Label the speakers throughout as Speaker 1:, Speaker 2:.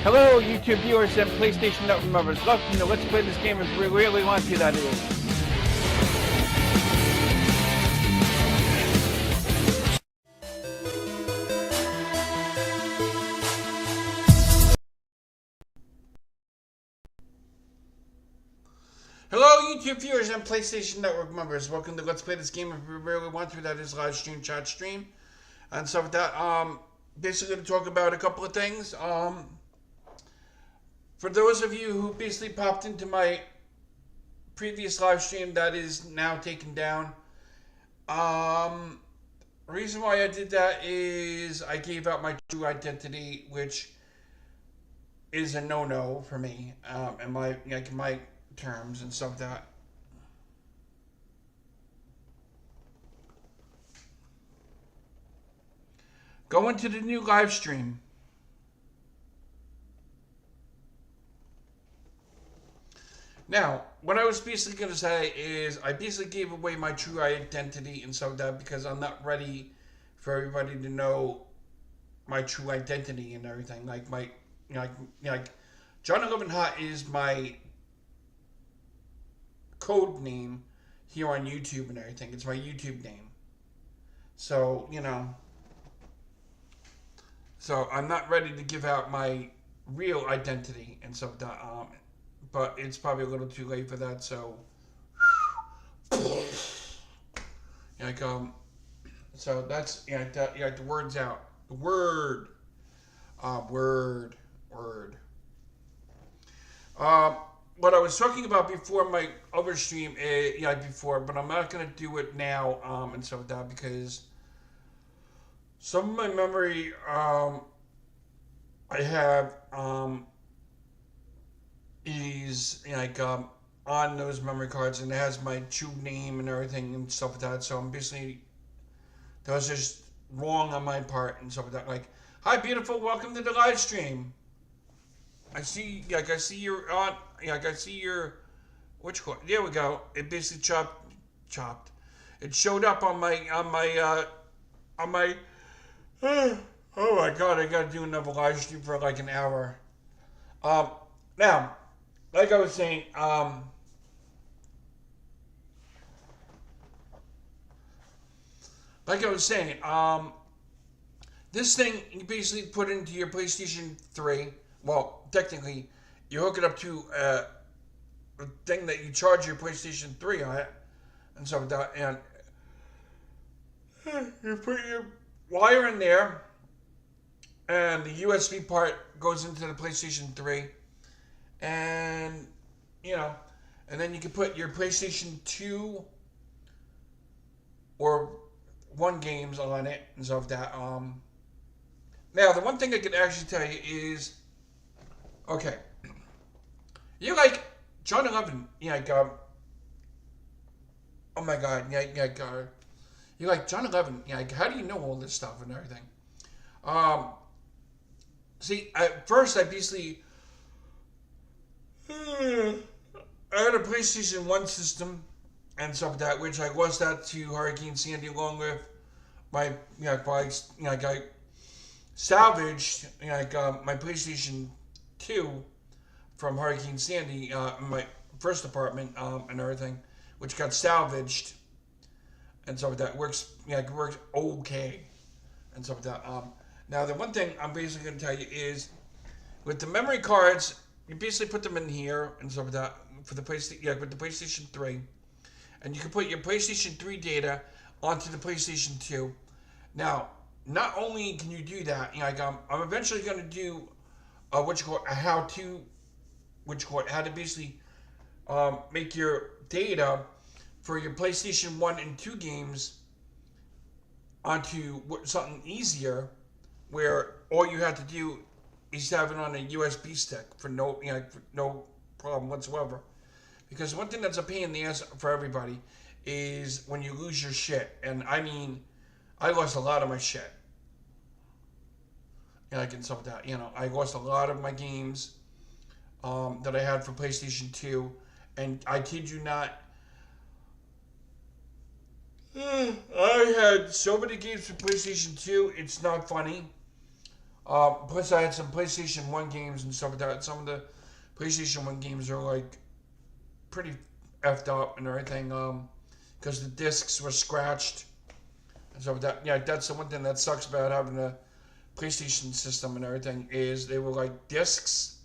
Speaker 1: Hello, YouTube viewers and PlayStation Network members. Welcome to Let's Play This Game If We Really Want to, that is. Hello, YouTube viewers and PlayStation Network members. Welcome to Let's Play This Game If We Really Want to, that is live stream, chat stream. And so with that, basically to talk about a couple of things. For those of you who basically popped into my previous live stream that is now taken down, the reason why I did that is I gave out my true identity, which is a no-no for me, in my terms and stuff like that. Go into the new live stream. Now, what I was basically going to say is I basically gave away my true identity and stuff like that because I'm not ready for everybody to know my true identity and everything. Like John 11 Hot is my code name here on YouTube and everything. It's my YouTube name. So, so I'm not ready to give out my real identity and stuff like that. But it's probably a little too late for that, so so that's the word's out. The word. What I was talking about before my other stream, before, but I'm not gonna do it now, and stuff like that because some of my memory, I have, is on those memory cards, and it has my true name and everything and stuff like that. So I'm basically, that was just wrong on my part and stuff like that. Like, hi beautiful, welcome to the live stream. I see you're on. I see your. Which card? There we go. It basically chopped. It showed up on my. Oh my god! I gotta do another live stream for like an hour. Now. Like I was saying, this thing you basically put into your PlayStation 3. Well, technically, you hook it up to a thing that you charge your PlayStation 3 on it, and stuff like that, and you put your wire in there, and the USB part goes into the PlayStation 3. And, and then you can put your PlayStation 2 or 1 games on it and stuff like that. Now, the one thing I could actually tell you is, okay, you like John 11, oh my god, you like John 11, how do you know all this stuff and everything? See, at first I basically, I had a PlayStation 1 system and stuff like that, which I lost that to Hurricane Sandy along with my, I salvaged, my PlayStation 2 from Hurricane Sandy, in my first apartment, and everything, which got salvaged and stuff like that. Works okay and stuff like that. Now, the one thing I'm basically going to tell you is, with the memory cards, you basically put them in here and stuff like that for the PlayStation, with the PlayStation 3, and you can put your PlayStation 3 data onto the PlayStation 2. Now, not only can you do that, I'm eventually going to do a how to basically make your data for your PlayStation 1 and 2 games onto something easier, where all you have to do is have it on a USB stick for no problem whatsoever. Because one thing that's a pain in the ass for everybody is when you lose your shit. And I mean, I lost a lot of my shit. And I can stuff that. I lost a lot of my games that I had for PlayStation 2. And I kid you not, I had so many games for PlayStation 2, it's not funny. Plus, I had some PlayStation 1 games and stuff like that. Some of the PlayStation 1 games are like pretty effed up and everything. Because the discs were scratched and stuff like that. Yeah, that's the one thing that sucks about having a PlayStation system and everything is they were like discs,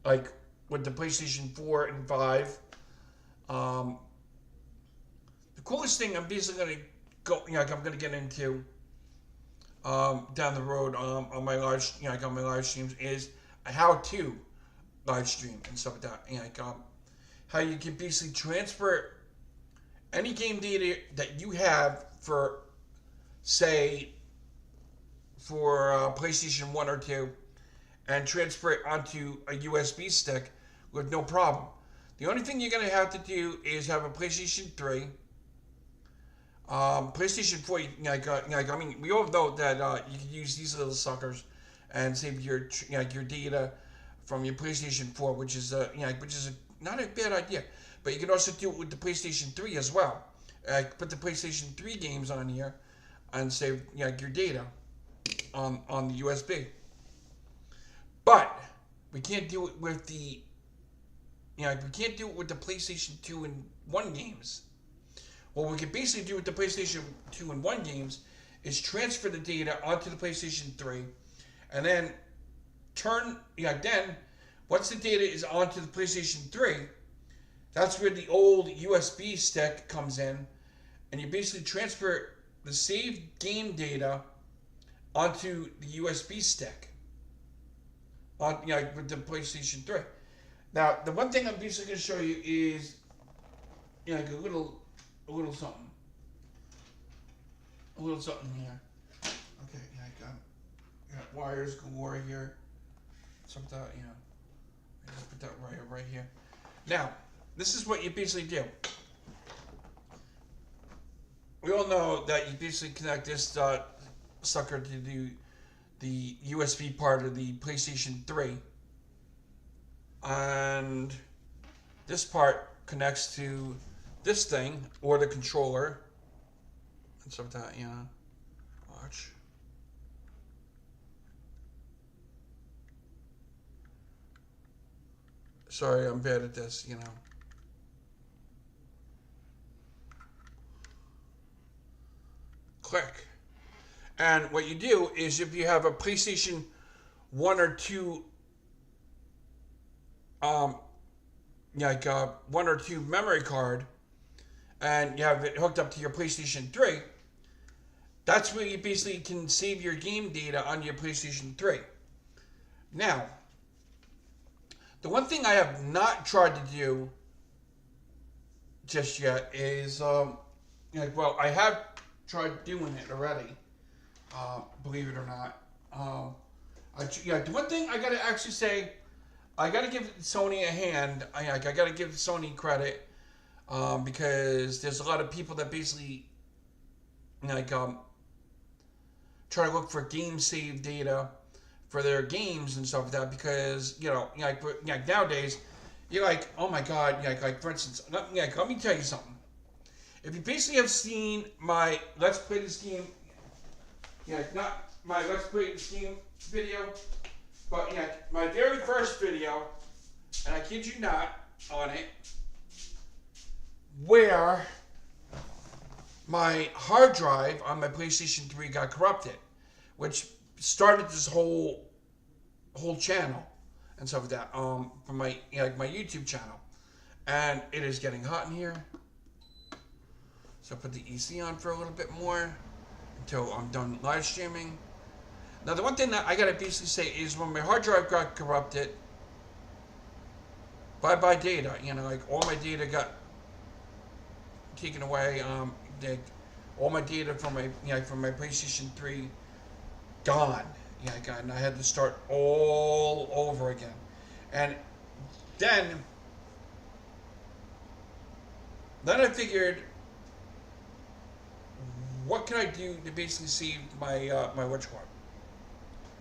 Speaker 1: like with the PlayStation 4 and 5. Um, the coolest thing I'm basically gonna go, like I'm gonna get into down the road on my live, like on my live streams is a how-to live stream and stuff like that. And like how you can basically transfer any game data that you have for, say, for PlayStation 1 or 2 and transfer it onto a USB stick with no problem. The only thing you're going to have to do is have a PlayStation 3. PlayStation 4, I mean, we all know that you can use these little suckers and save your your data from your PlayStation 4, which is not a bad idea. But you can also do it with the PlayStation 3 as well. Put the PlayStation 3 games on here and save your data on the USB. But we can't do it with the we can't do it with the PlayStation 2 and 1 games. What we can basically do with the PlayStation 2 and 1 games is transfer the data onto the PlayStation 3 and then then once the data is onto the PlayStation 3, that's where the old USB stick comes in, and you basically transfer the saved game data onto the USB stick with the PlayStation 3. Now, the one thing I'm basically going to show you is like a little something. A little something here. Okay, I got wires galore here. Something, I just put that wire right here. Now, this is what you basically do. We all know that you basically connect this sucker to the USB part of the PlayStation 3. And this part connects to this thing, or the controller. And stuff like that, watch. Sorry, I'm bad at this, Click. And what you do is if you have a PlayStation 1 or 2 1 or 2 memory card and you have it hooked up to your PlayStation 3, that's where you basically can save your game data on your PlayStation 3. Now, the one thing I have not tried to do just yet is, I have tried doing it already, believe it or not. The one thing I gotta actually say, I gotta give Sony a hand. I gotta give Sony credit because there's a lot of people that basically try to look for game save data for their games and stuff like that because nowadays you're like, oh my god, for instance, let me tell you something. If you basically have seen my Let's Play This Game, not my Let's Play This Game video, but my very first video, and I kid you not, on it, where my hard drive on my PlayStation 3 got corrupted, which started this whole channel and stuff like that from my my YouTube channel, and it is getting hot in here. So I put the EC on for a little bit more until I'm done live streaming. Now the one thing that I gotta basically say is when my hard drive got corrupted, bye data. All my data got taken away. All my data from my PlayStation 3 gone. And I had to start all over again. And then I figured, what can I do to basically save my my whatchamacallit?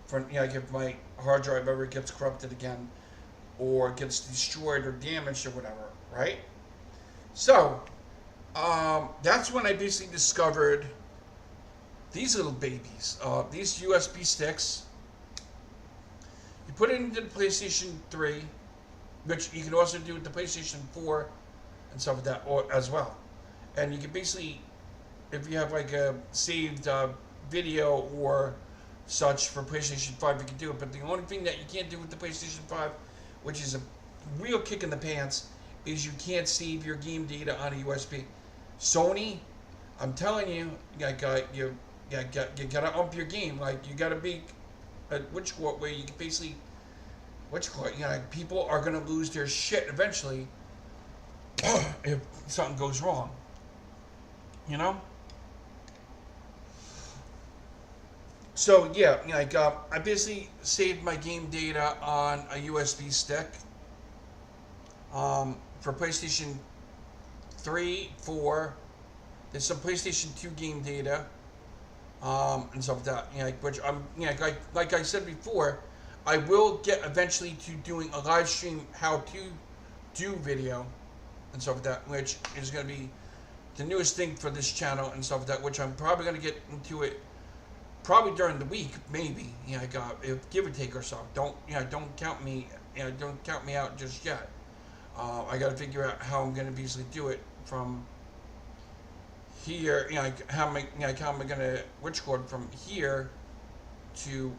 Speaker 1: For if my hard drive ever gets corrupted again, or gets destroyed or damaged or whatever, right? So that's when I basically discovered these little babies, these USB sticks. You put it into the PlayStation 3, which you can also do with the PlayStation 4 and stuff like that, or as well. And you can basically, if you have like a saved video or such for PlayStation 5, you can do it. But the only thing that you can't do with the PlayStation 5, which is a real kick in the pants, is you can't save your game data on a USB. Sony, I'm telling you, you gotta ump your game. Like, you gotta be where you can basically, people are gonna lose their shit eventually if something goes wrong. You know? So yeah, I basically saved my game data on a USB stick. For PlayStation 3, 4, there's some PlayStation 2 game data, and stuff like that. Which I'm, like I said before, I will get eventually to doing a live stream how to do video and stuff like that, which is going to be the newest thing for this channel and stuff like that, which I'm probably going to get into it probably during the week, maybe. Give or take or so. Don't count me. Don't count me out just yet. I got to figure out how I'm going to basically do it from here. How am I going to cord from here to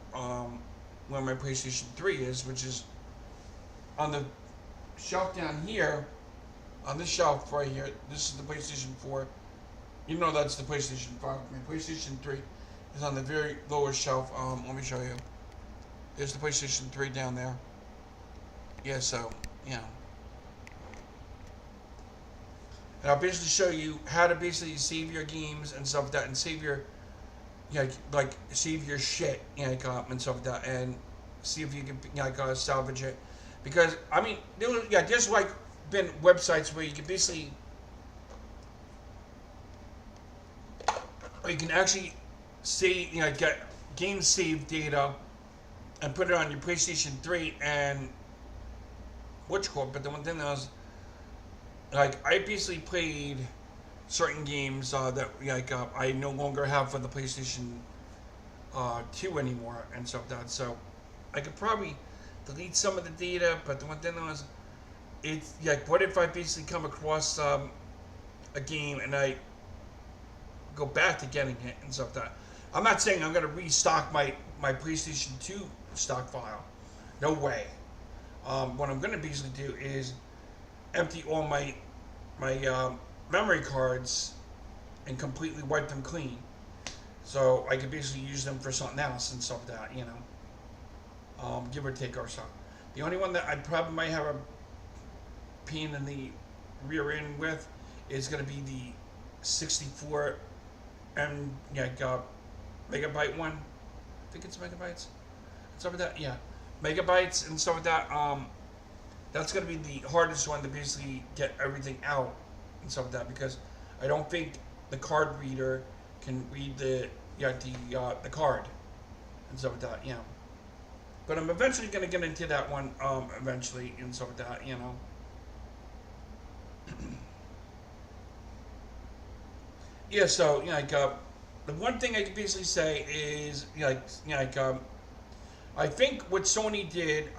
Speaker 1: where my PlayStation 3 is, which is on the shelf down here. On this shelf right here, this is the PlayStation 4. You know that's the PlayStation 5. My PlayStation 3 is on the very lower shelf. Let me show you. There's the PlayStation 3 down there. Yeah, so, yeah. And I'll basically show you how to basically save your games and stuff like that, and save your, save your shit, and stuff like that, and see if you can, salvage it. Because, I mean, there's like been websites where you can basically, you can actually save, get game save data and put it on your PlayStation 3 and but the one thing that was, I basically played certain games that I no longer have for the PlayStation 2 anymore and stuff like that. So I could probably delete some of the data, but the one thing that was, it's what if I basically come across a game and I go back to getting it and stuff like that. I'm not saying I'm gonna restock my PlayStation 2 stock file. No way. What I'm gonna basically do is empty all my memory cards and completely wipe them clean, so I could basically use them for something else and stuff like that. Give or take or so. The only one that I probably might have a pain in the rear end with is gonna be the 64 megabyte one. I think it's megabytes. Stuff like that, yeah. Megabytes and stuff like that. That's gonna be the hardest one to basically get everything out and stuff like that, because I don't think the card reader can read the card and stuff like that, But I'm eventually gonna get into that one, eventually and stuff like that, Yeah, so the one thing I can basically say is I think what Sony did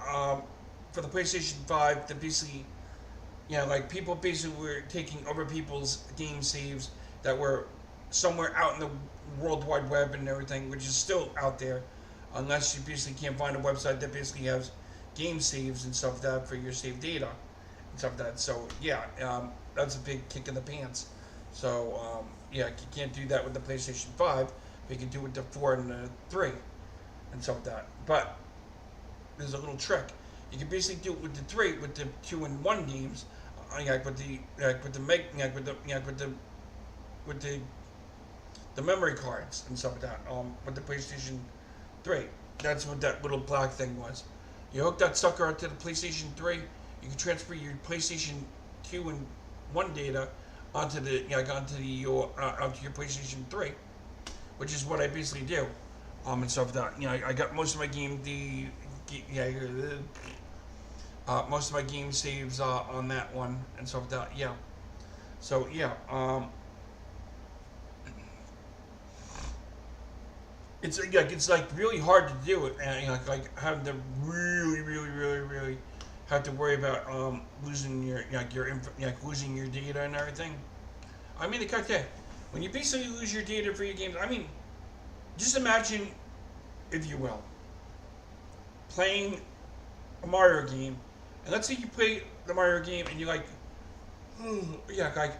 Speaker 1: for the PlayStation 5 to basically, people basically were taking other people's game saves that were somewhere out in the World Wide Web and everything, which is still out there, unless you basically can't find a website that basically has game saves and stuff like that for your saved data and stuff like that. So yeah, that's a big kick in the pants. So you can't do that with the PlayStation 5, but you can do it with the 4 and the 3 and stuff like that. But there's a little trick. You can basically do it with the 3, with the 2 and 1 games, with the memory cards and stuff like that. With the PlayStation 3, that's what that little black thing was. You hook that sucker up to the PlayStation 3. You can transfer your PlayStation 2 and 1 data onto your PlayStation 3, which is what I basically do, and stuff like that. I got most of my most of my game saves on that one and stuff like that. Yeah. So yeah. it's like really hard to do it, and like having to really have to worry about losing your losing your data and everything. I mean, okay, when you basically lose your data for your games, I mean, just imagine, if you will, playing a Mario game, and let's say you play the Mario game and you're like, like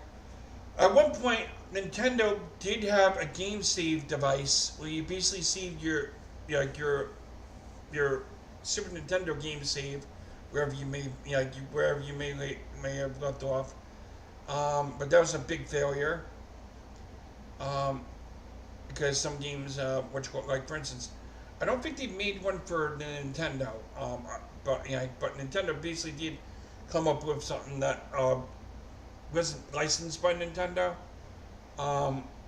Speaker 1: at one point Nintendo did have a game save device where you basically saved your Super Nintendo game save wherever you may wherever you may have left off. But that was a big failure. Um, because some games, which like for instance, I don't think they made one for the Nintendo. But Nintendo basically did come up with something that wasn't licensed by Nintendo,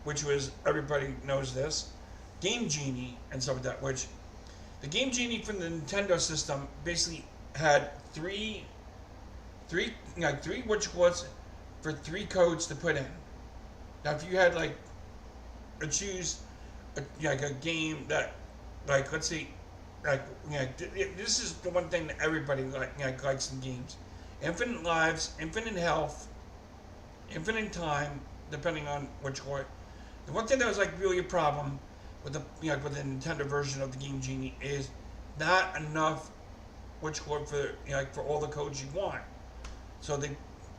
Speaker 1: which was, everybody knows this, Game Genie and stuff like that. Which the Game Genie from the Nintendo system basically had three which was for three codes to put in. Now, if you had like choose a game that, like, let's say, like, this is the one thing that everybody likes in games: infinite lives, infinite health, infinite time, depending on which one. The one thing that was like really a problem with the with the Nintendo version of the Game Genie is not enough which one for for all the codes you want. So they,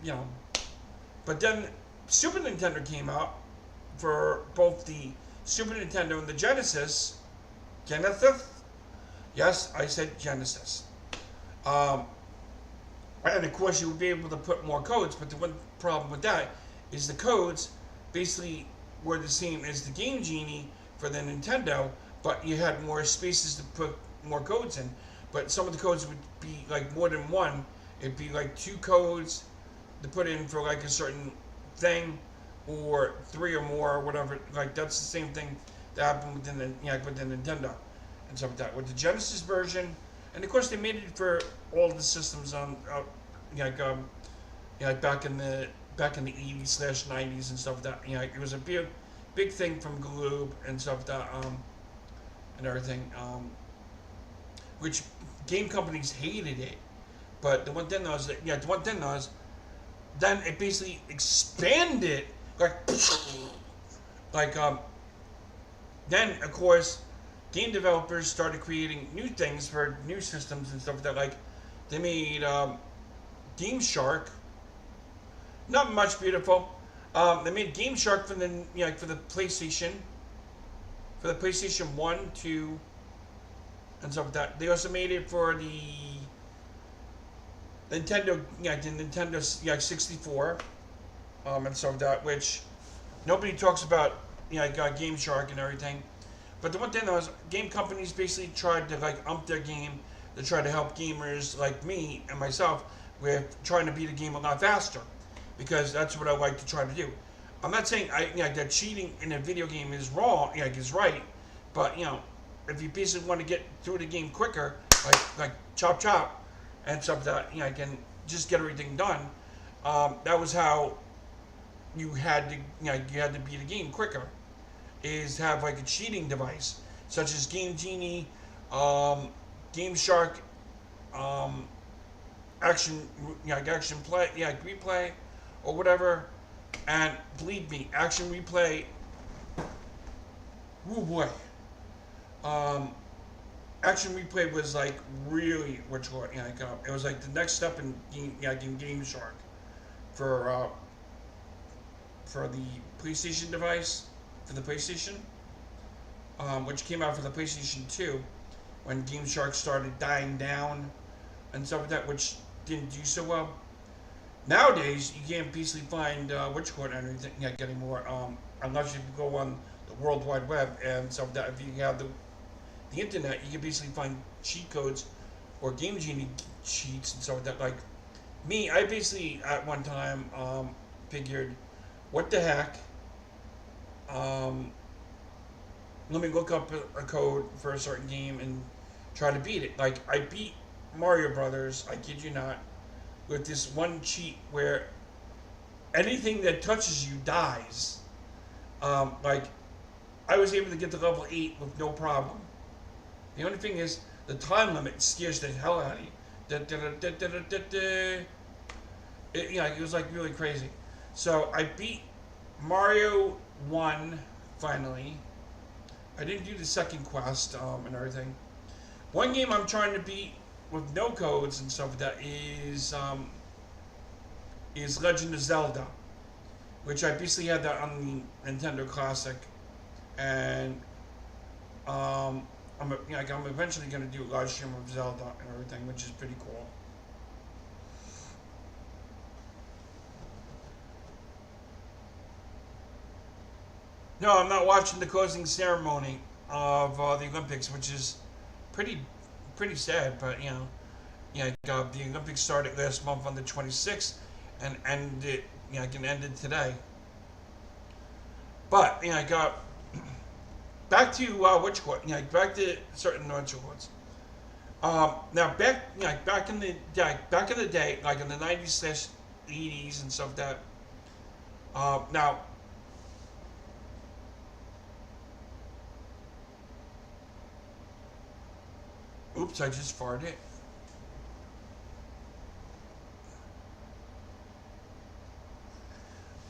Speaker 1: you know, but then Super Nintendo came out for both the Super Nintendo and the Genesis. Genesis? Yes, I said Genesis. Um, and of course, you would be able to put more codes, but the one problem with that is the codes basically were the same as the Game Genie for the Nintendo, but you had more spaces to put more codes in. But some of the codes would be like more than one. It'd be like two codes to put in for like a certain thing, or three or more, or whatever. Like that's the same thing that happened within the with the Nintendo and stuff like that. With the Genesis version, and of course they made it for all the systems on, back in the 80s/90s and stuff like that. It was a big thing from Galoob and stuff like that, and everything. Which game companies hated it, but the one thing was that then it basically expanded like then of course game developers started creating new things for new systems and stuff like that. Like they made Game Shark, not much beautiful. They made Game Shark for the for the PlayStation, 1, 2, and stuff like that. They also made it for the Nintendo, the Nintendo 64, and stuff like that, which nobody talks about, Game Shark and everything. But the one thing was, game companies basically tried to like ump their game to try to help gamers like me and myself with trying to beat a game a lot faster, because that's what I like to try to do. I'm not saying that cheating in a video game is wrong, is right, but if you basically want to get through the game quicker, like chop and stuff that can just get everything done. That was how you had to beat a game quicker, is have like a cheating device such as Game Genie, Game Shark, action replay, or whatever. And believe me, action replay. Oh boy. Action replay was like really it was like the next step in Game Shark for the PlayStation device, for the PlayStation, which came out for the PlayStation 2 when Game Shark started dying down and stuff like that, which didn't do so well. Nowadays, you can't basically find anything anymore, unless you go on the World Wide Web and stuff like that. If you have the internet, you can basically find cheat codes or Game Genie cheats and stuff like that. Like me, I basically at one time figured, what the heck? Let me look up a code for a certain game and try to beat it. Like I beat Mario Brothers, I kid you not, with this one cheat where anything that touches you dies. Like I was able to get to level 8 with no problem. The only thing is, the time limit scares the hell out of you. It was like really crazy. So I beat Mario 1 finally. I didn't do the second quest and everything. One game I'm trying to beat with no codes and stuff like that is Legend of Zelda, which I basically had that on the Nintendo Classic, and I'm eventually going to do a live stream of Zelda and everything, which is pretty cool. No, I'm not watching the closing ceremony of the Olympics, which is pretty sad. But the Olympics started last month on the 26th, and ended ended today. But I got back to back to certain nurture words. Now back in the day, like in the 90s / 80s and stuff like that. Now, oops, I just farted.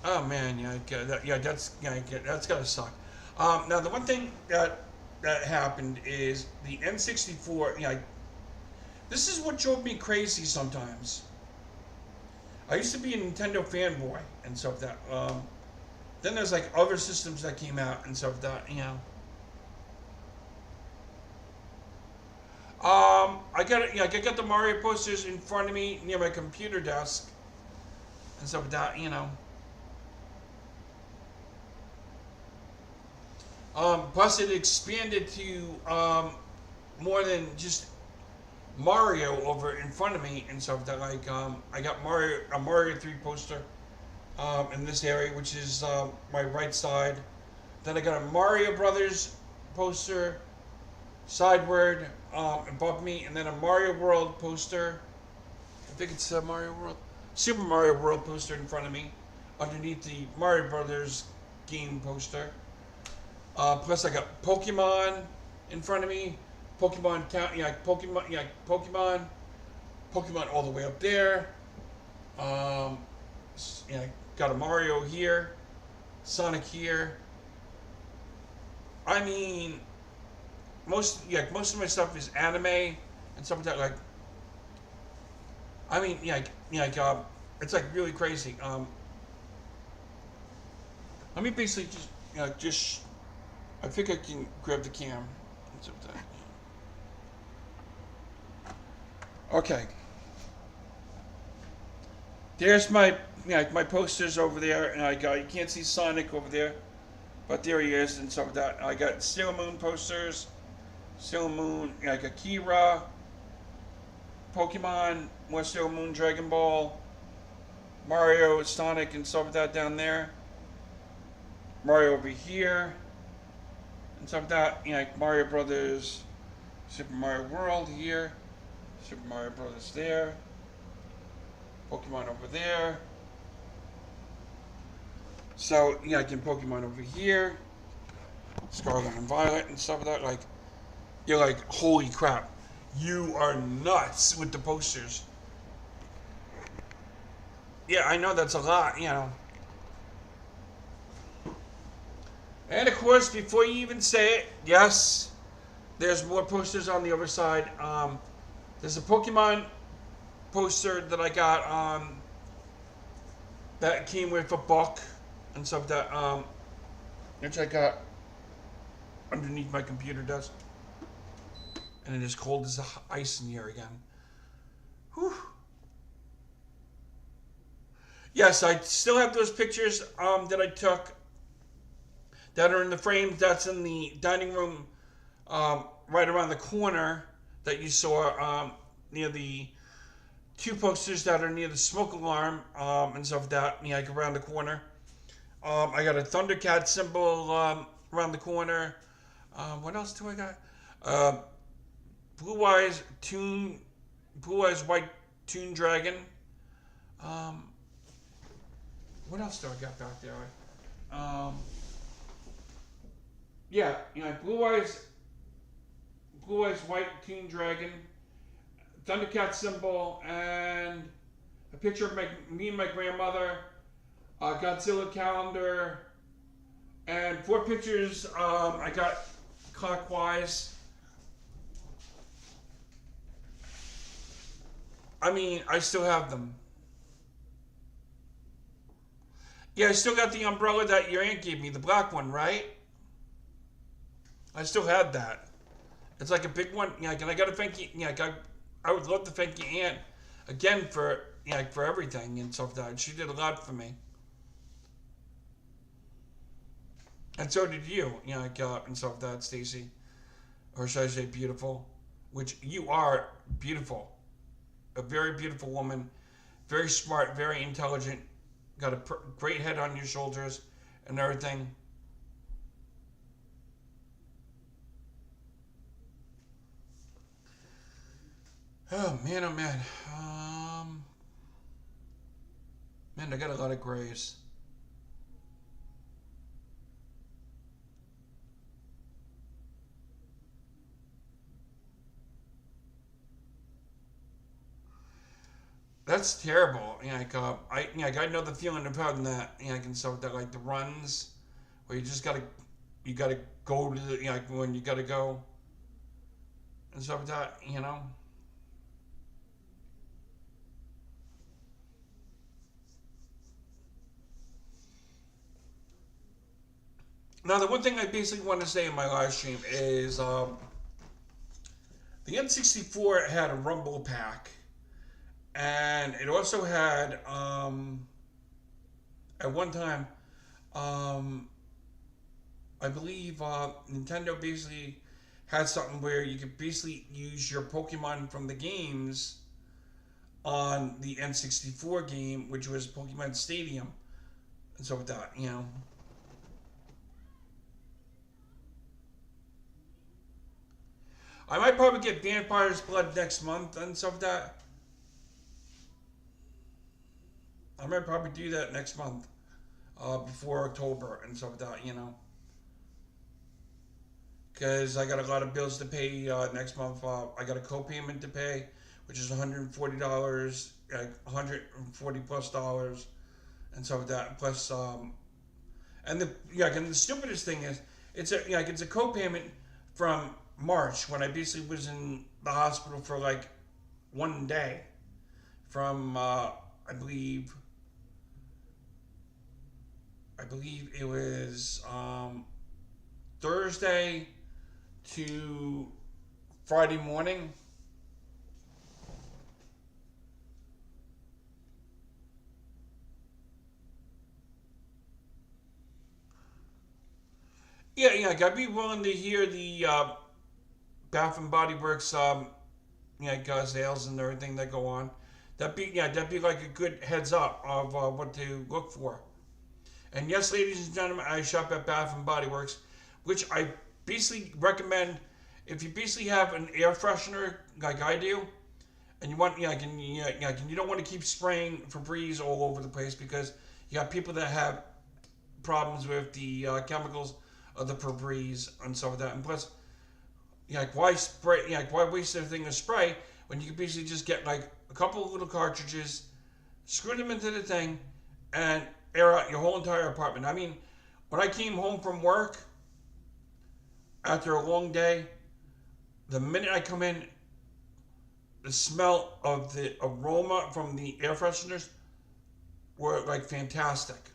Speaker 1: Oh man, that's gotta suck. Now the one thing that happened is the N64. This is what drove me crazy sometimes. I used to be a Nintendo fanboy and stuff like that. Then there's like other systems that came out and stuff like that. I got the Mario posters in front of me near my computer desk and stuff like that. Plus, it expanded to more than just Mario over in front of me and stuff. That I got a Mario 3 poster in this area, which is my right side. Then I got a Mario Brothers poster sideward above me, and then a Mario World poster. I think it's Mario World, Super Mario World poster in front of me, underneath the Mario Brothers game poster. Plus, I got Pokemon in front of me. Pokemon all the way up there. Got a Mario here, Sonic here. I mean, most of my stuff is anime and stuff like that. It's like really crazy. Let me basically just. I think I can grab the cam and stuff like that. Okay. There's my my posters over there, and you can't see Sonic over there, but there he is and stuff like that. I got Sailor Moon posters, Sailor Moon. I got Kira, Pokemon, more Sailor Moon, Dragon Ball, Mario, Sonic, and stuff like that down there. Mario over here, and stuff like that. Mario Brothers, Super Mario World here, Super Mario Brothers there, Pokemon over there. So I can Pokemon over here, Scarlet and Violet and stuff like that. You're like, holy crap, you are nuts with the posters. Yeah, I know that's a lot, And of course, before you even say it, yes, there's more posters on the other side. There's a Pokemon poster that I got that came with a book and stuff that which I got underneath my computer desk, and it is cold as ice in here again. Whew. Yes, I still have those pictures that I took that are in the frames. That's in the dining room right around the corner that you saw near the two posters that are near the smoke alarm and stuff like that, around the corner. I got a Thundercat symbol around the corner. What else do I got? Blue Eyes White Toon Dragon. What else do I got back there? Yeah, blue eyes white teen dragon, Thundercat symbol, and a picture of me and my grandmother, a Godzilla calendar, and four pictures I got clockwise. I mean, I still have them. Yeah, I still got the umbrella that your aunt gave me, the black one, right? I still had that. It's like a big one. Yeah, and I got to thank you. Yeah, I would love to thank your aunt again for for everything and stuff like that. She did a lot for me, and so did you. And stuff like that, Stacy, or should I say, beautiful? Which you are beautiful, a very beautiful woman, very smart, very intelligent, got a great head on your shoulders, and everything. Oh man, oh man. Man, I got a lot of grays. That's terrible. I know the feeling of having that. And stuff that like the runs where you gotta go to the when you gotta go and stuff like that. Now the one thing I basically want to say in my live stream is the N64 had a Rumble pack, and it also had at one time um, I believe Nintendo basically had something where you could basically use your Pokemon from the games on the N64 game, which was Pokemon Stadium, and so with that. I might probably get Vampire's Blood next month and stuff like that. I might probably do that next month, before October and stuff like that. Because I got a lot of bills to pay next month. I got a co-payment to pay, which is $140, 140 plus dollars, and stuff like that. Plus, and and the stupidest thing is, it's a co-payment from March when I basically was in the hospital for like one day, from I believe it was Thursday to Friday morning. Yeah, I'd be willing to hear the Bath and Body Works sales and everything that go on. That'd be like a good heads up of what to look for. And yes, ladies and gentlemen, I shop at Bath and Body Works, which I basically recommend if you basically have an air freshener like I do, and you want you don't want to keep spraying Febreze all over the place because you got people that have problems with the chemicals of the Febreze and stuff like that. And plus, why spray? Why waste everything of spray when you can basically just get like a couple of little cartridges, screw them into the thing, and air out your whole entire apartment. I mean, when I came home from work after a long day, the minute I come in, the smell of the aroma from the air fresheners were like fantastic.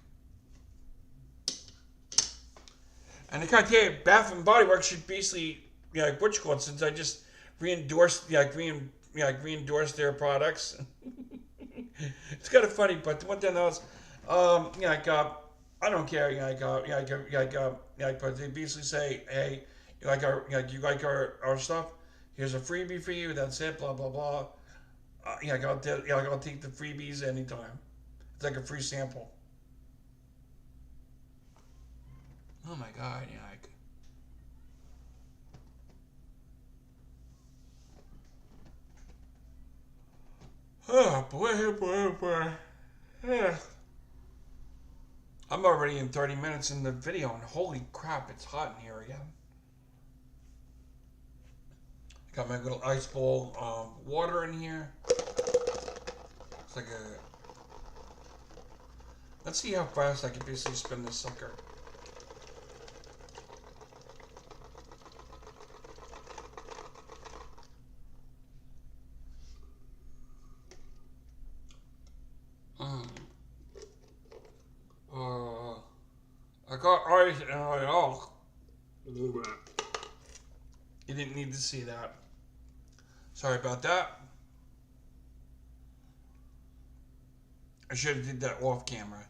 Speaker 1: And I can't tell you, Bath and Body Works should basically, what you call it, since I just re-endorsed, re-endorsed their products. It's kind of funny, but one thing else, I don't care, but they basically say, hey, you like our stuff? Here's a freebie for you. That's it. Blah blah blah. I'll take the freebies anytime. It's like a free sample. Oh my god, oh boy, oh boy, oh boy. Yeah. I'm already in 30 minutes in the video, and holy crap, it's hot in here again. Got my little ice bowl water in here. It's like a... Let's see how fast I can basically spin this sucker. I got ice and you didn't need to see that. Sorry about that. I should have did that off camera.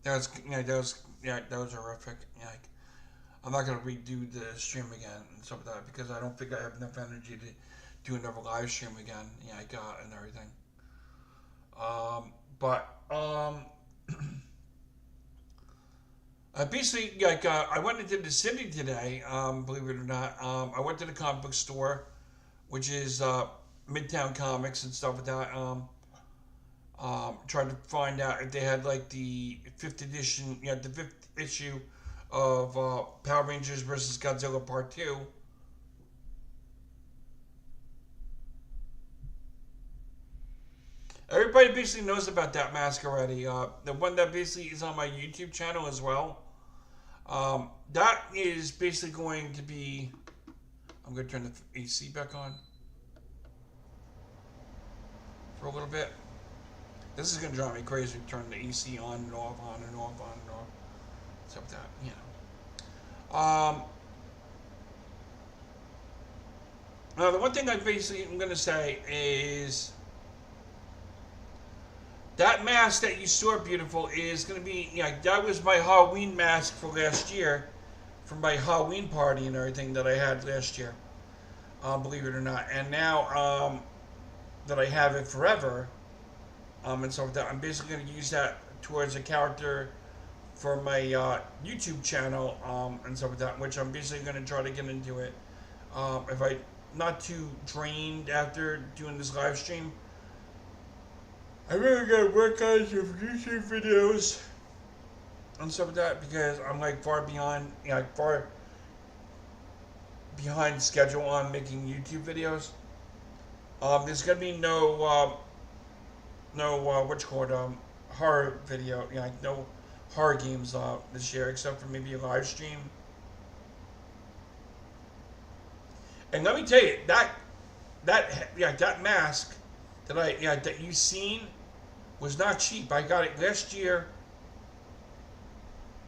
Speaker 1: That was horrific. Yeah, I'm not gonna redo the stream again and stuff like that because I don't think I have enough energy to do another live stream again. Yeah, I got and everything. Basically, I went into the city today. Believe it or not, I went to the comic book store, which is Midtown Comics and stuff like that. Tried to find out if they had like the 5th edition, the 5th issue of Power Rangers versus Godzilla Part 2. Everybody basically knows about that mask already. The one that basically is on my YouTube channel as well. That is basically going to be... I'm going to turn the AC back on for a little bit. This is going to drive me crazy to turn the AC on and off, on and off, on and off. Stuff like that, you know. Now, the one thing I basically am going to say is... That mask that you saw, beautiful, is going to be, that was my Halloween mask for last year, for my Halloween party and everything that I had last year, believe it or not. And now that I have it forever, and so that I'm basically going to use that towards a character for my YouTube channel, and so with that, which I'm basically going to try to get into it. If I'm not too drained after doing this live stream, I really gotta work on some YouTube videos and stuff like that because I'm like far behind schedule on making YouTube videos. There's gonna be no horror video, no horror games this year except for maybe a live stream. And let me tell you that mask that you seen was not cheap. I got it last year.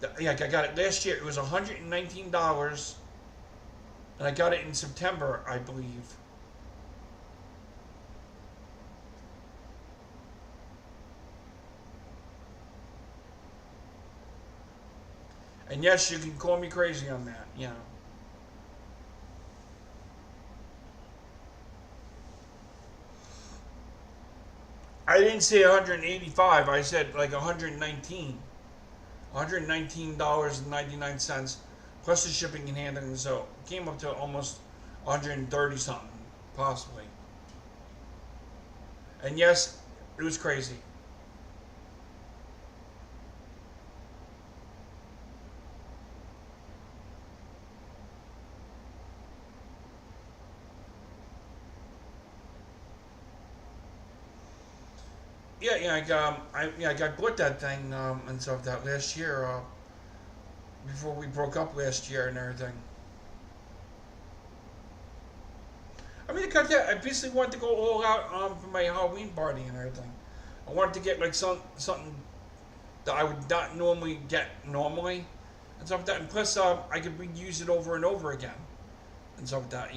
Speaker 1: I got it last year. It was $119, and I got it in September, I believe. And yes, you can call me crazy on that, I didn't say 185. I said like 119. $119.99 plus the shipping and handling. So it came up to almost 130 something, possibly. And yes, it was crazy. I bought that thing and stuff that last year before we broke up last year and everything. I mean, I basically wanted to go all out for my Halloween party and everything. I wanted to get like something that I would not normally get normally and stuff like that. And plus, I could reuse it over and over again and stuff like that,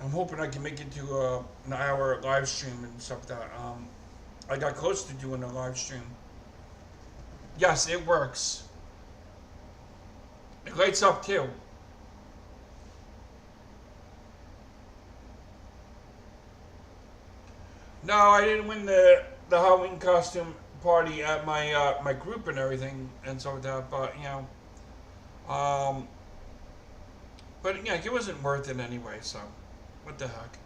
Speaker 1: I'm hoping I can make it to an hour live stream and stuff like that. I got close to doing a live stream. Yes, it works. It lights up too. No, I didn't win the Halloween costume party at my my group and everything and so that, but But yeah, it wasn't worth it anyway. So, what the heck?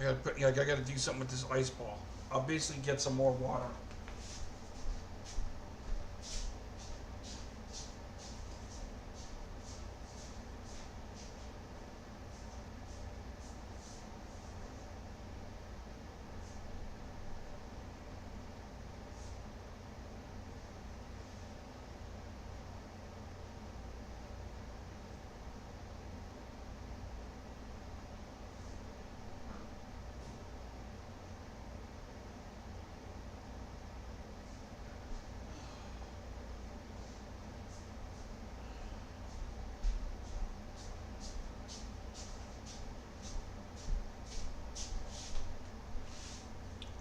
Speaker 1: I gotta do something with this ice ball. I'll basically get some more water.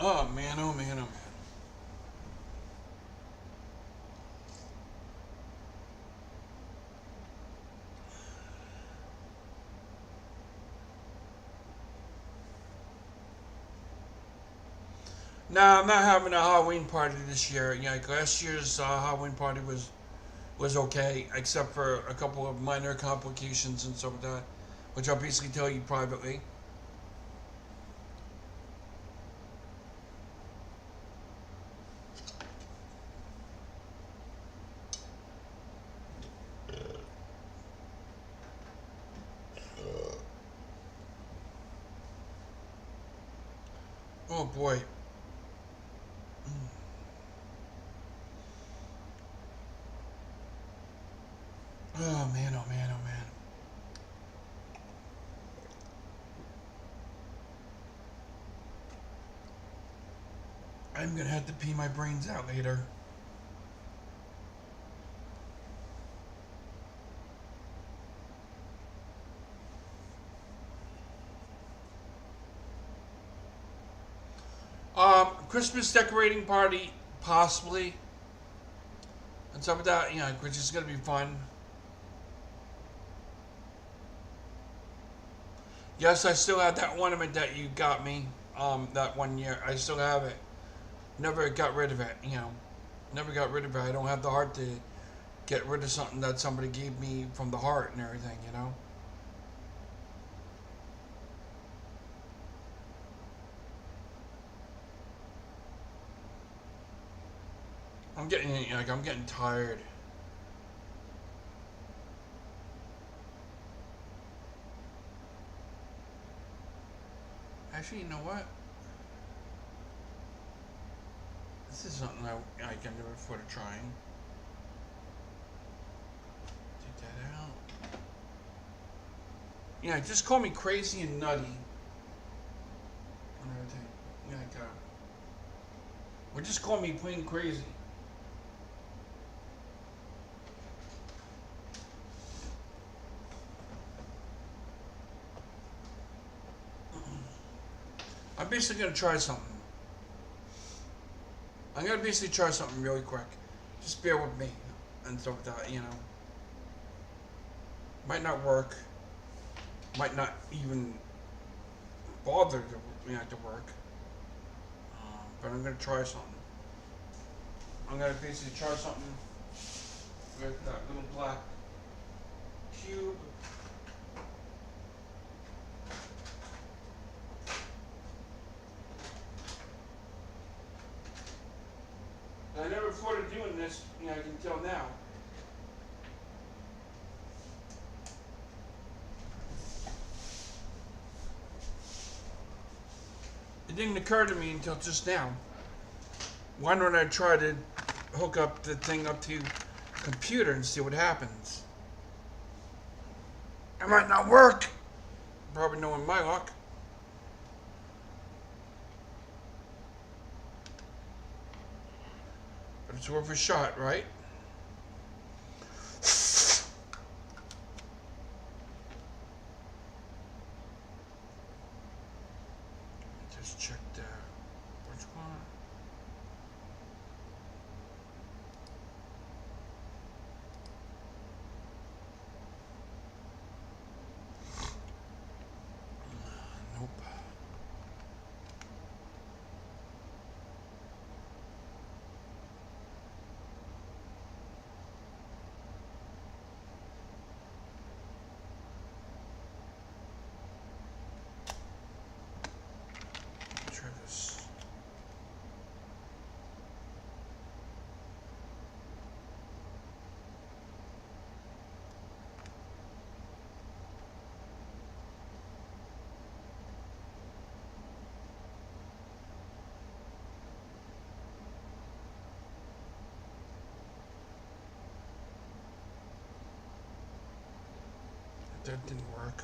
Speaker 1: Oh man, oh man, oh man. Nah, I'm not having a Halloween party this year. Yeah, like last year's Halloween party was okay, except for a couple of minor complications and stuff like that, which I'll basically tell you privately. Oh boy. Oh man, oh man, oh man. I'm gonna have to pee my brains out later. Christmas decorating party, possibly. And stuff like that, you know, which is gonna be fun. Yes, I still have that ornament that you got me, that one year. I still have it. Never got rid of it, you know. Never got rid of it. I don't have the heart to get rid of something that somebody gave me from the heart and everything, you know. I'm getting tired. Actually, you know what? This is something I can never afford to trying. Take that out. Yeah, just call me crazy and nutty. And everything. Yeah, go. Or just call me plain crazy. I'm basically gonna try something. I'm gonna basically try something really quick. Just bear with me and stuff like that, you know. Might not work. Might not even bother to work. But I'm gonna try something. I'm gonna basically try something with that little black cube. I never thought of doing this, you know, I can tell now. It didn't occur to me until just now. Why don't I try to hook up the thing up to a computer and see what happens? It might not work. Probably knowing my luck. But it's worth a shot, right? Just check that. Which one? Nope. that didn't work.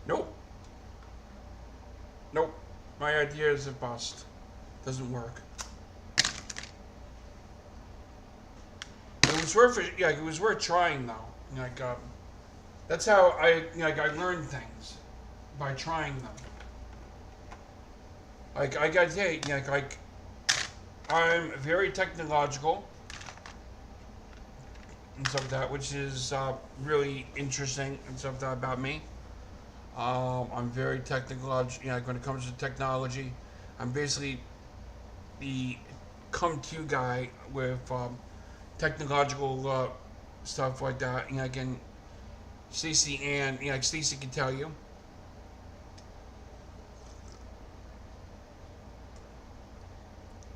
Speaker 1: Nope. Nope. My idea is a bust. Doesn't work. It was worth it. Yeah, it was worth trying though. Like, that's how I learned things by trying them. Like I got like I'm very technological and stuff like that, which is really interesting and stuff like that about me. I'm very technological. When it comes to technology, I'm basically the come-to guy with technological stuff like that. Again, Stacey Ann, like Stacey can tell you.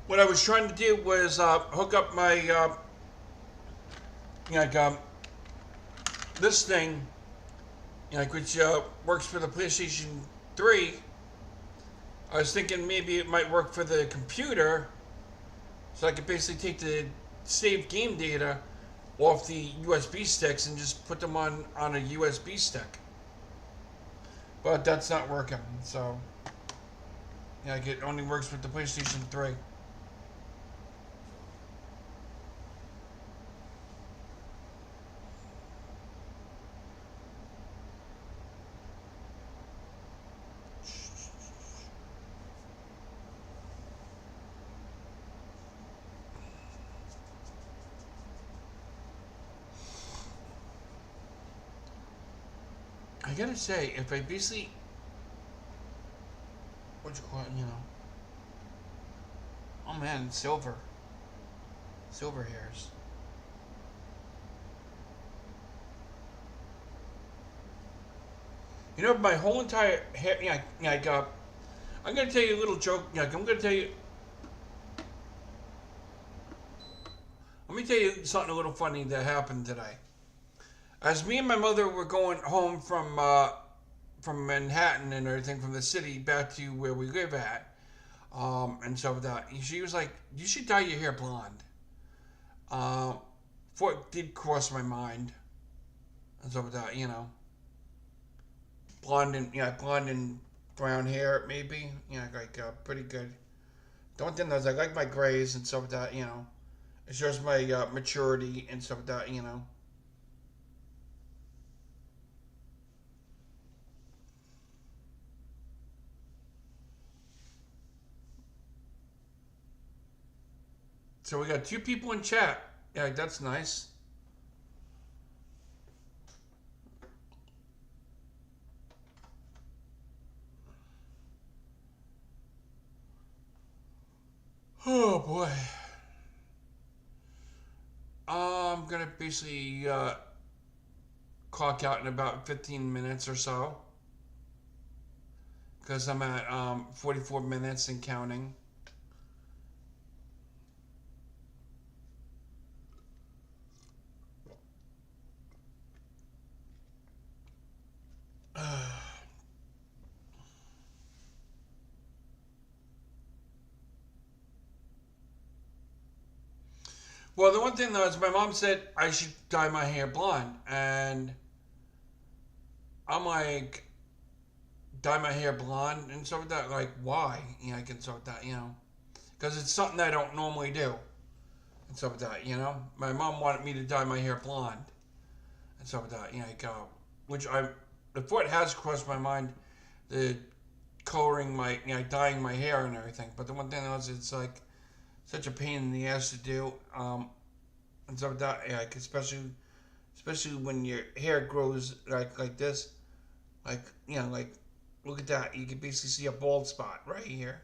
Speaker 1: What I was trying to do was hook up my like this thing, which works for the PlayStation 3. I was thinking maybe it might work for the computer, so I could basically take the saved game data off the USB sticks and just put them on a USB stick. But that's not working, so it only works with the PlayStation 3. I gotta say, if I basically, what you call it, oh man, silver hairs. My whole entire hair, I'm gonna tell you a little joke. I'm gonna tell you. Let me tell you something a little funny that happened today. As me and my mother were going home from Manhattan and everything, from the city back to where we live at, and stuff like that, she was like, "You should dye your hair blonde." What did cross my mind, and stuff like that, blonde and brown hair maybe, like pretty good. The one thing is I like my grays and stuff like that, It shows my maturity and stuff like that. So we got 2 people in chat. Yeah, that's nice. Oh boy. I'm gonna basically clock out in about 15 minutes or so, because I'm at 44 minutes and counting. Well, the one thing though is my mom said I should dye my hair blonde, and I'm like, dye my hair blonde and stuff like that. Like, why? I can sort of that, because it's something I don't normally do and stuff like that. My mom wanted me to dye my hair blonde and stuff like that. Which the thought has crossed my mind, the coloring my, dyeing my hair and everything. But the one thing is, it's like such a pain in the ass to do, and stuff like that. Especially when your hair grows like this, like look at that. You can basically see a bald spot right here.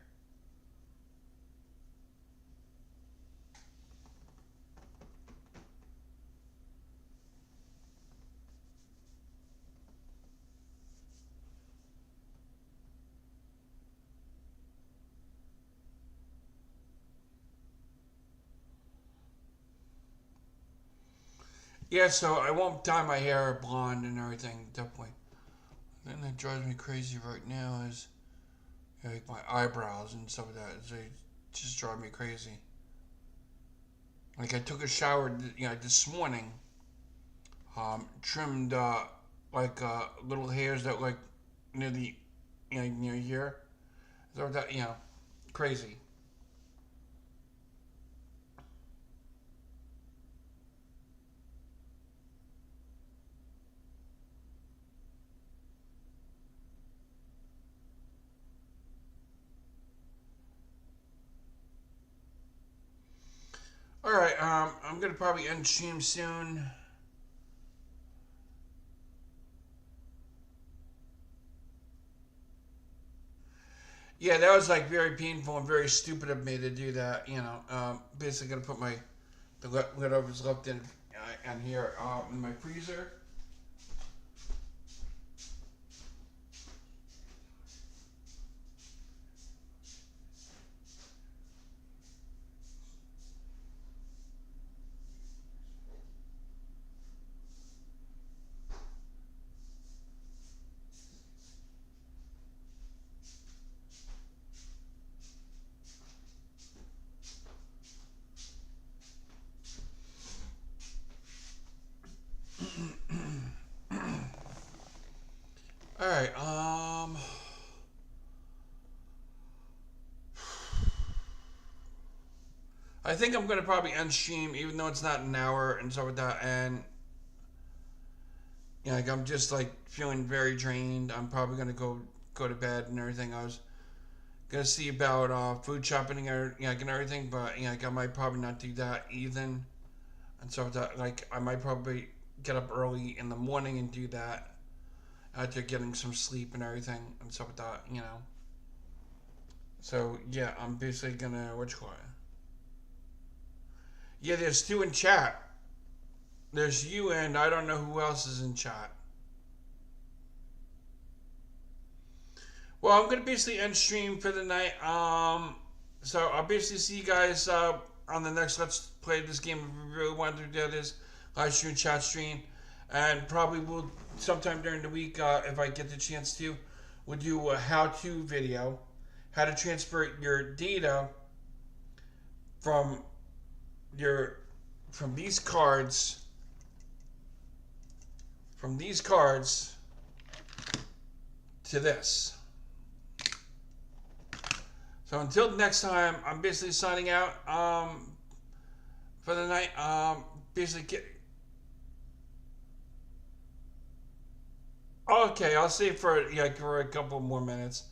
Speaker 1: Yeah, so I won't dye my hair blonde and everything, definitely. The thing that drives me crazy right now is like my eyebrows and stuff like that. They just drive me crazy. Like I took a shower, this morning. Trimmed like little hairs that like near the, near here. So that crazy. All right, I'm gonna probably end stream soon. Yeah, that was like very painful and very stupid of me to do that. Basically gonna put the leftovers left in here in my freezer. All right. I think I'm gonna probably end stream, even though it's not an hour and stuff like that. And like I'm just like feeling very drained. I'm probably gonna go to bed and everything. I was gonna see about food shopping and everything, but like I might probably not do that even. And so that like I might probably get up early in the morning and do that after getting some sleep and everything and stuff like that. So yeah, I'm basically gonna what you call it. Yeah, there's two in chat. There's you and I don't know who else is in chat. Well, I'm gonna basically end stream for the night. So I'll basically see you guys on the next Let's Play this game. If you really want to do this live stream, chat stream, and probably will sometime during the week if I get the chance to. We'll do a how-to video, how to transfer your data from these cards to this. So until next time, I'm basically signing out for the night. Okay, I'll stay for a couple more minutes.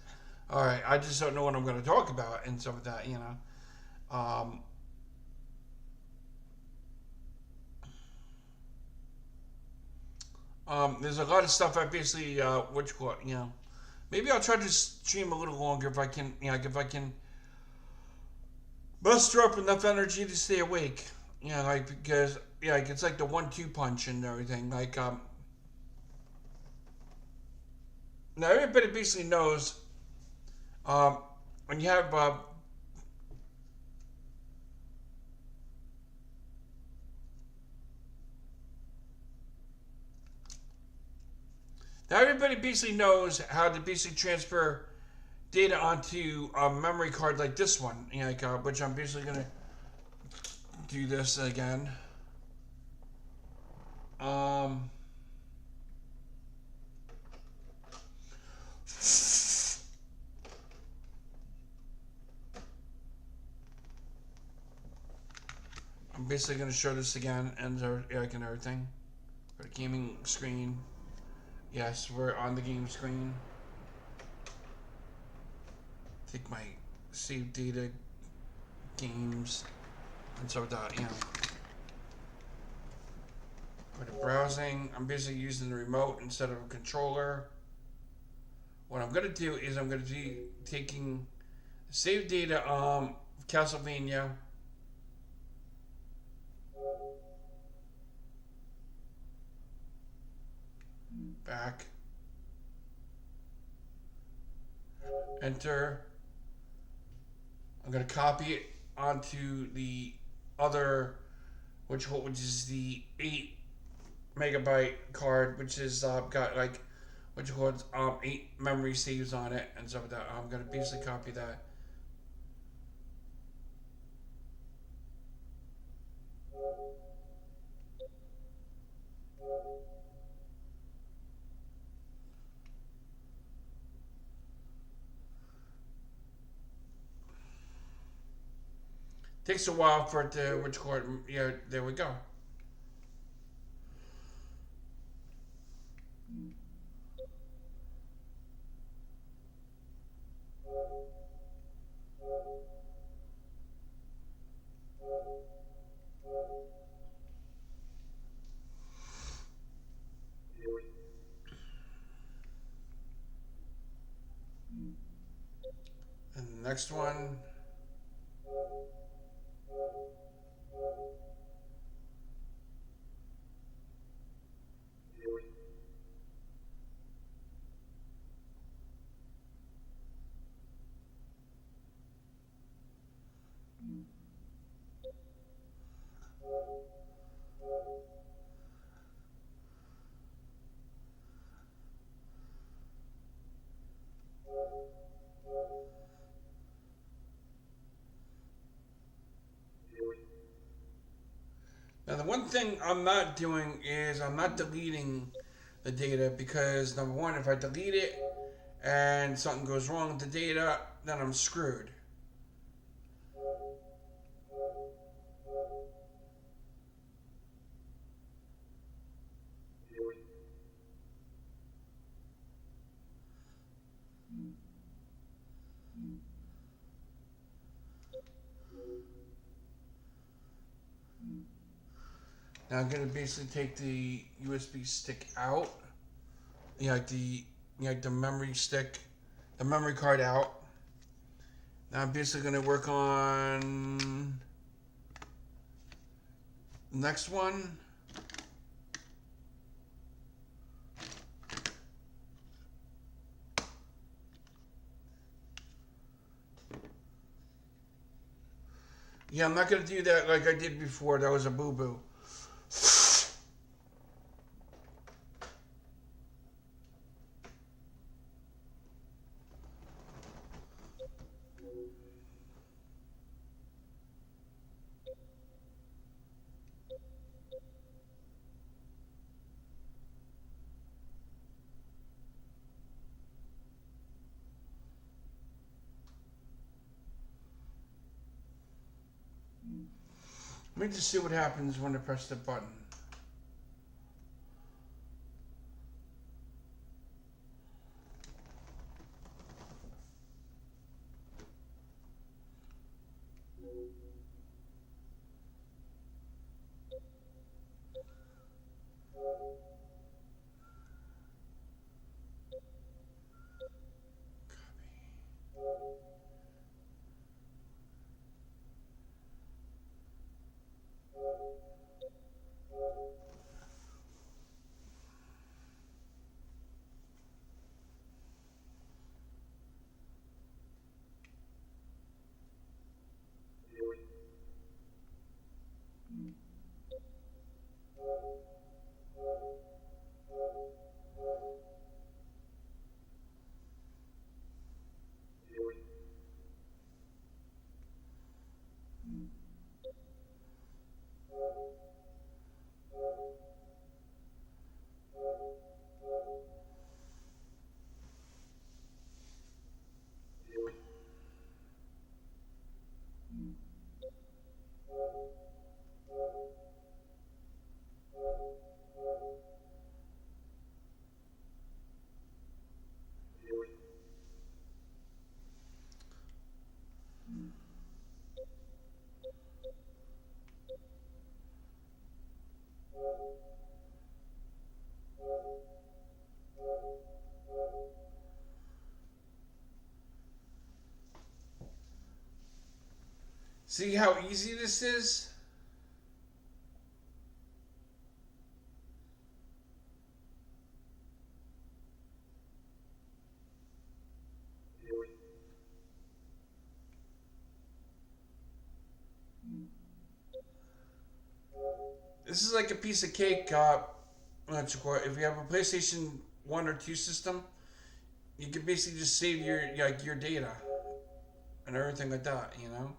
Speaker 1: All right, I just don't know what I'm going to talk about and stuff like that. There's a lot of stuff I basically maybe I'll try to stream a little longer if I can. If I can muster up enough energy to stay awake. Because it's like the 1-2 punch and everything. Now everybody basically knows when you have now everybody basically knows how to basically transfer data onto a memory card like this one, which I'm basically gonna do this again. I'm basically gonna show this again and everything. For the gaming screen. Yes, we're on the game screen. Take my save data, games, and so that, For the browsing, I'm basically using the remote instead of a controller. What I'm gonna do is I'm gonna be taking save data Castlevania. Back. Enter. I'm gonna copy it onto the other, which is the 8 megabyte card, which is got like what you call it, 8 memory saves on it and stuff like that. I'm gonna basically copy that. Takes a while for it to, what you call it, yeah, there we go. And the next one. Now, the one thing I'm not doing is I'm not deleting the data because, number one, if I delete it and something goes wrong with the data, then I'm screwed. Now I'm gonna basically take the USB stick out, like the memory stick, the memory card out. Now I'm basically gonna work on the next one. Yeah, I'm not gonna do that like I did before. That was a boo boo. Let me just see what happens when I press the button. See how easy this is? This is like a piece of cake. If you have a PlayStation one or two system, you can basically just save your data and everything like that. You know.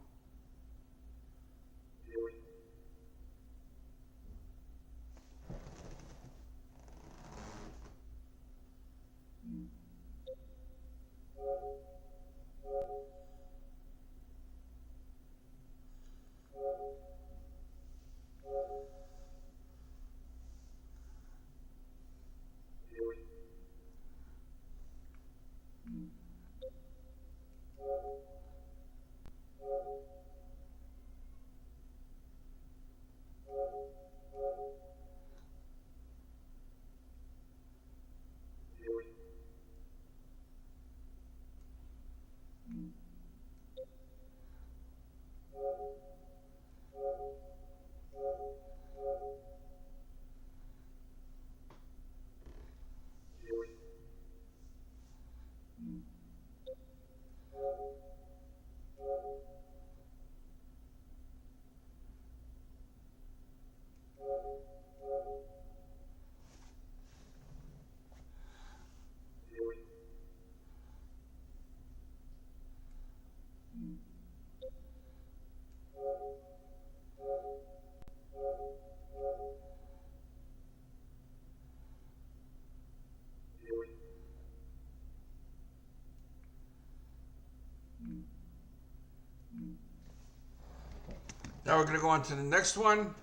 Speaker 1: Now we're gonna go on to the next one.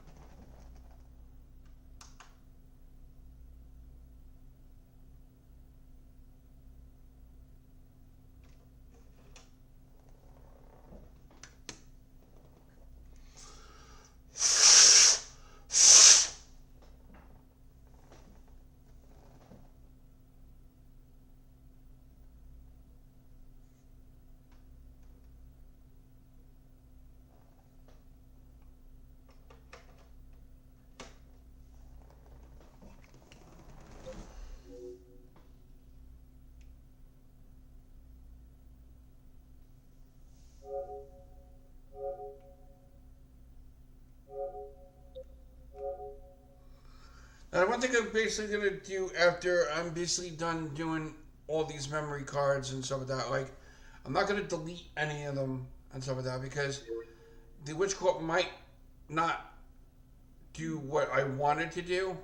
Speaker 1: Now, one thing I'm basically gonna do after I'm basically done doing all these memory cards and stuff like that, like I'm not gonna delete any of them and stuff like that because the Witch Corp might not do what I wanted to do.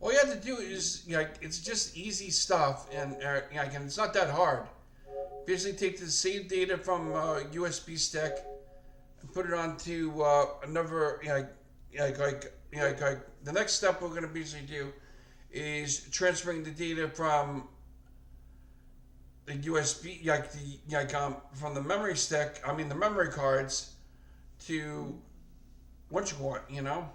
Speaker 1: All you have to do is, it's just easy stuff, and and it's not that hard. Basically, take the save data from USB stick and put it onto another, the next step we're gonna basically do is transferring the data from the USB, from the memory stick. I mean, the memory cards to what you want, you know.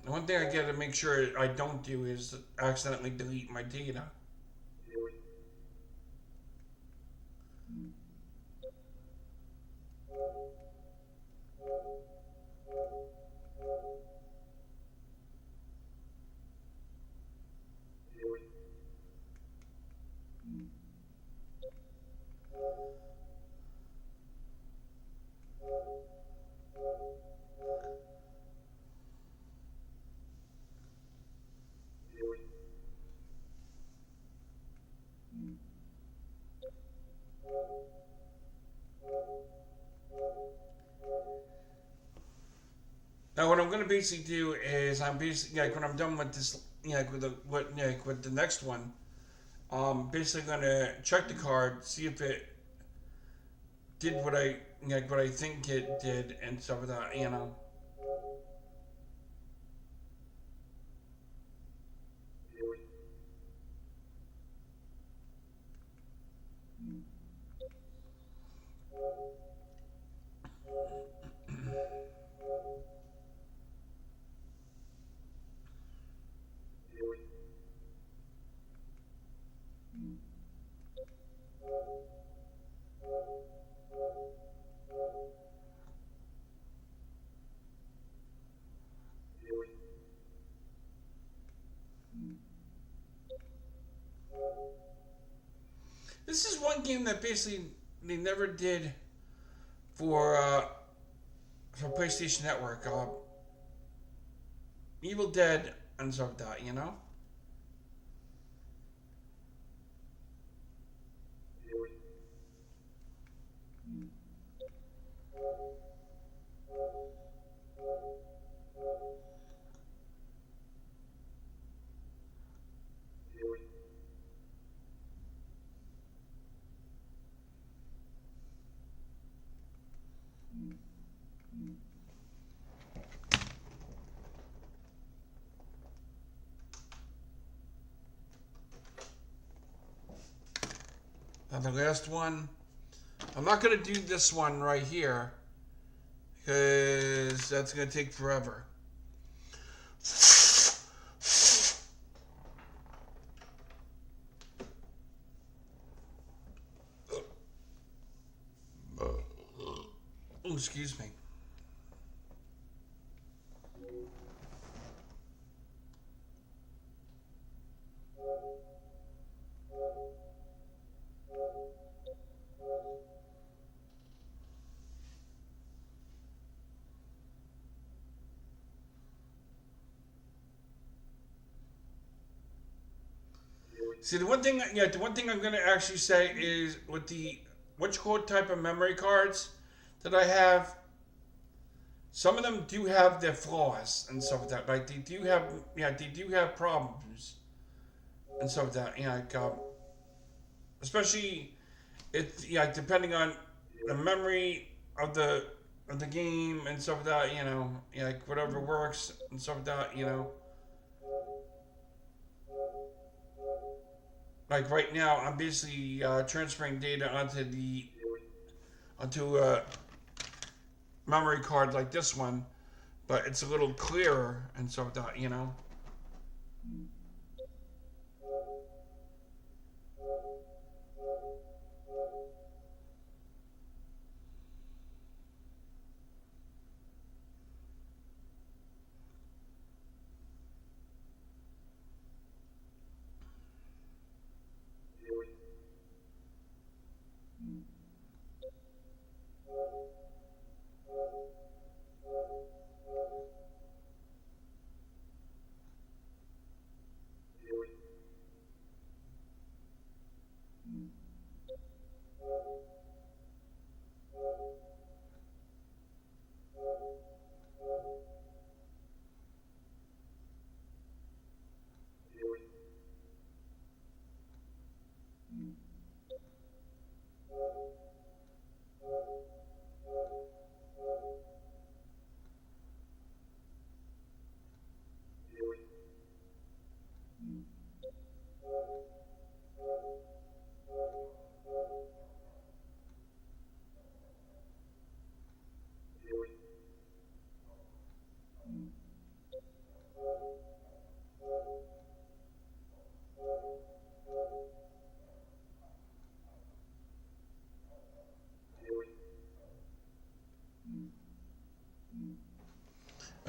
Speaker 1: The one thing I gotta make sure I don't do is accidentally delete my data. Now, what I'm gonna basically do is I'm basically when I'm done with this, with the next one, basically gonna check the card, see if it did what I think it did, and stuff like that, you know. game that basically they never did for PlayStation Network. Evil Dead and stuff like that, you know? Now the last one, I'm not going to do this one right here because that's going to take forever. Oh, excuse me. See, the one thing I'm going to actually say is with the which code type of memory cards that I have, some of them do have their flaws and stuff like that. Like they do have problems and stuff like that. Especially depending on the memory of the game and stuff like that. Like whatever works and stuff like that. Like right now, I'm basically transferring data onto a memory card like this one, but it's a little clearer and so that.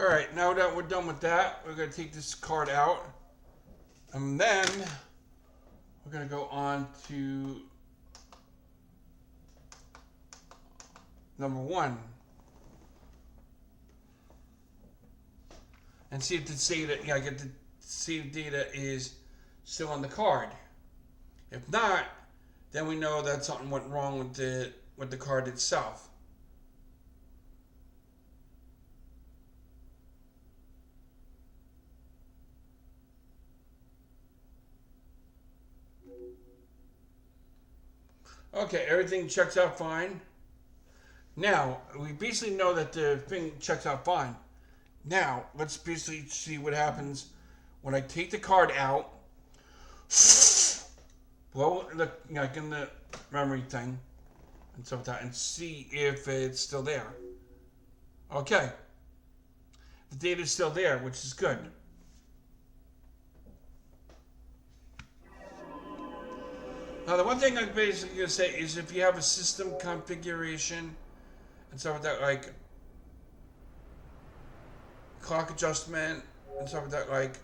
Speaker 1: All right, now that we're done with that, we're going to take this card out. And then we're going to go on to number 1. And see if the saved data is still on the card. If not, then we know that something went wrong with the card itself. Okay, everything checks out fine. Now, we basically know that the thing checks out fine. Now, let's basically see what happens when I take the card out, blow like in the memory thing, and stuff like that, and see if it's still there. Okay. The data's still there, which is good. Now, the one thing I'm basically going to say is if you have a system configuration and stuff like that, like clock adjustment and stuff like that, like,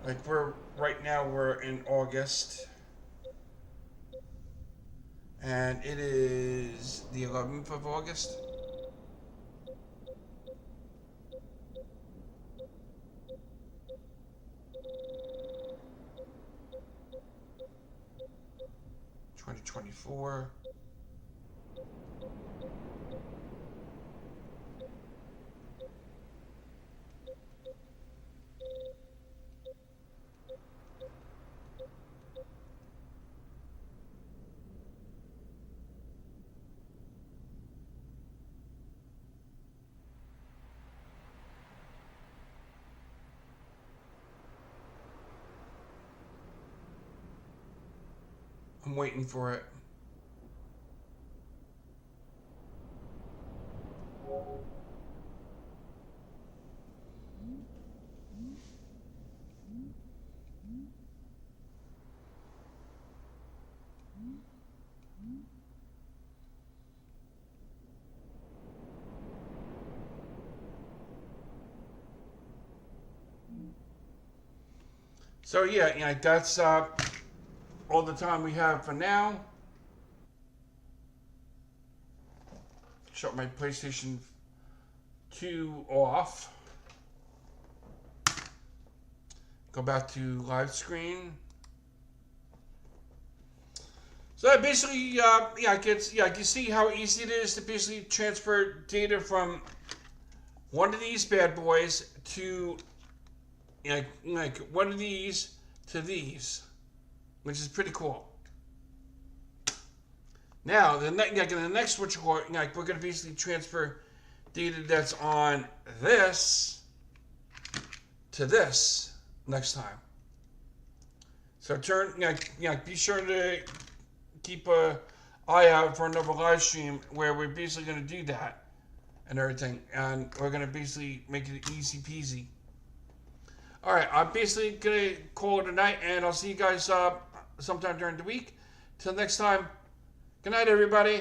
Speaker 1: Like right now we're in August. And it is the 11th of August. $2024. I'm waiting for it. So yeah, that's all the time we have for now. Shut my PlayStation 2 off. Go back to live screen. So basically, you can see how easy it is to basically transfer data from one of these bad boys to like one of these to these, which is pretty cool. Now, in the next switch cord, we're going to basically transfer data that's on this to this next time. So be sure to keep an eye out for another live stream where we're basically going to do that and everything, and we're going to basically make it easy peasy. All right, I'm basically going to call it a night, and I'll see you guys sometime during the week. Till next time. Good night, everybody.